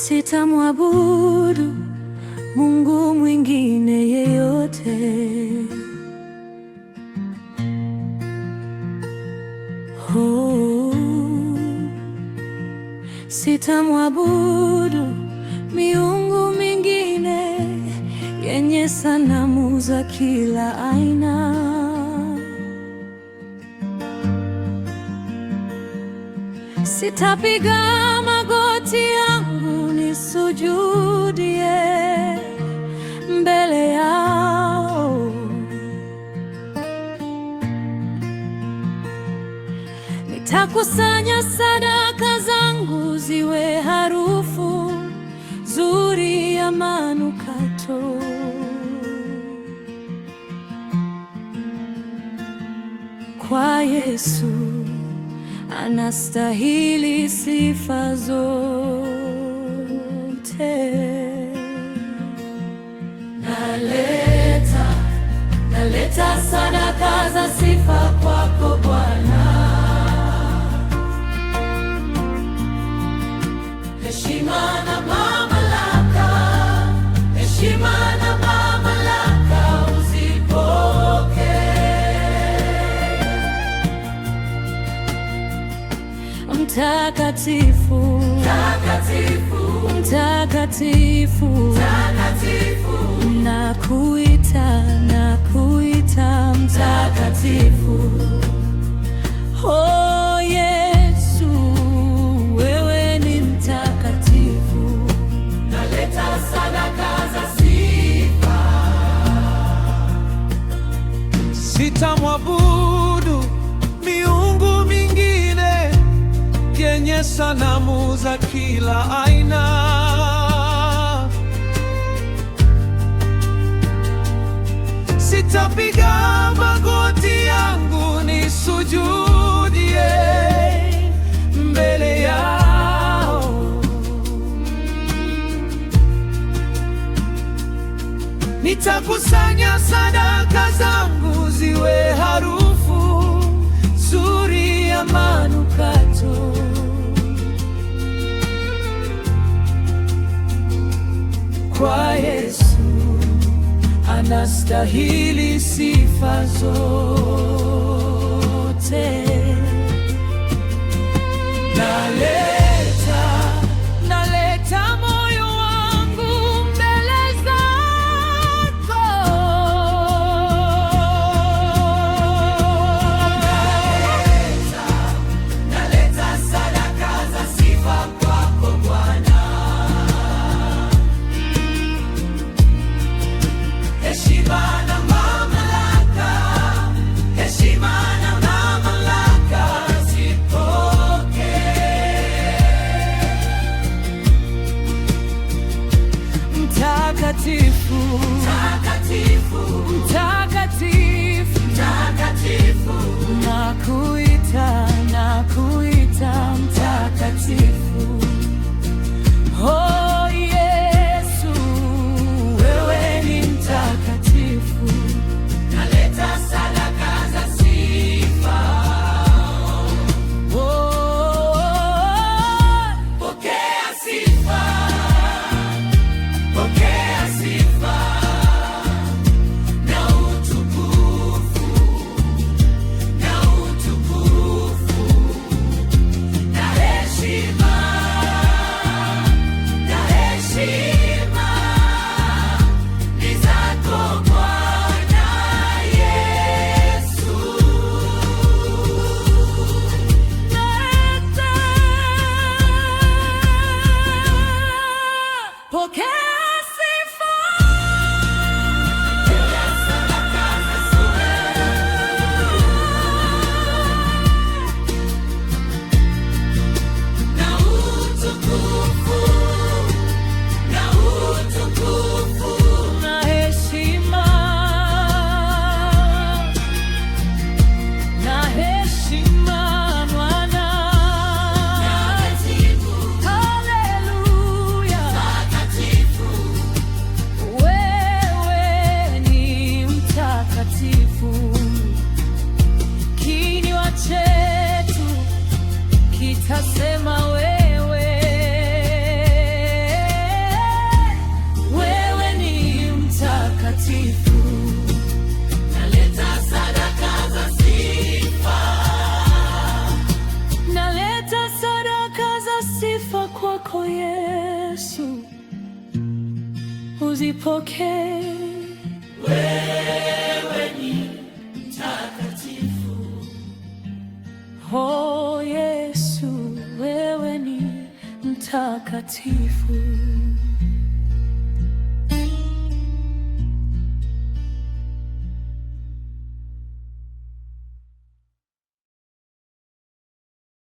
Sitamwabudu Mungu mwingine yeyote. Sitamwabudu miungu mingine yenye sanamu za kila aina. Sitapiga magoti yangu nisujudie mbele yao. Nitakusanya sadaka zangu ziwe harufu nzuri ya manukato. Kwa Yesu anastahili sifa zote. Naleta sadaka za sifa kwako Bwana. Heshima na mamlaka, heshima na mamlaka uzipokee. Mtakatifu, mtakatifu, mtakatifu, mtakatifu, nakuita mtakatifu. Oh Yesu, wewe ni mtakatifu. Naleta sadaka za sifa. Sitamwabudu miungu mingine yenye sanamu za kila aina. Sitapiga magoti yangu nisujudie mbele yao. Nitakusanya sadaka zangu ziwe harufu nzuri ya manukato. Kwa Yesu anastahili sifa zote. Naleta moyo wangu mbele zako. Naleta sadaka za sifa kwako Bwana. Heshima na mamlaka, heshima na mamlaka zipokee. Mtakatifu, mtakatifu, mtakatifu, mtakatifu, nakuita mtakatifu. Oh Yesu, wewe ni mtakatifu. Naleta sadaka za sifa. Pokea sifa, pokea sifa na utukufu, na utukufu na heshima, na heshima ni zako Bwana Yesu. Pokea sifa. Na utukufu, na utukufu na heshima, na heshima Bwana. Haleluya. Wewe ni mtakatifu. Kinywa chetu kitasema wewe kwako Yesu, uzipokee. Wewe ni mtakatifu. Oh Yesu, wewe ni mtakatifu.